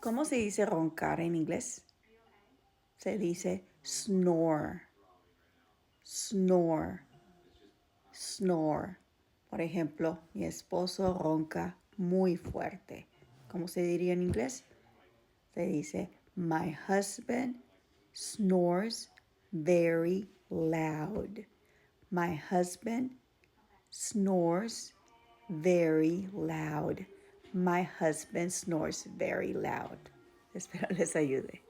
¿Cómo se dice roncar en inglés? Se dice snore, snore, snore. Por ejemplo, mi esposo ronca muy fuerte. ¿Cómo se diría en inglés? Se dice, my husband snores very loud. My husband snores very loud. My husband snores very loud. Espero les ayude.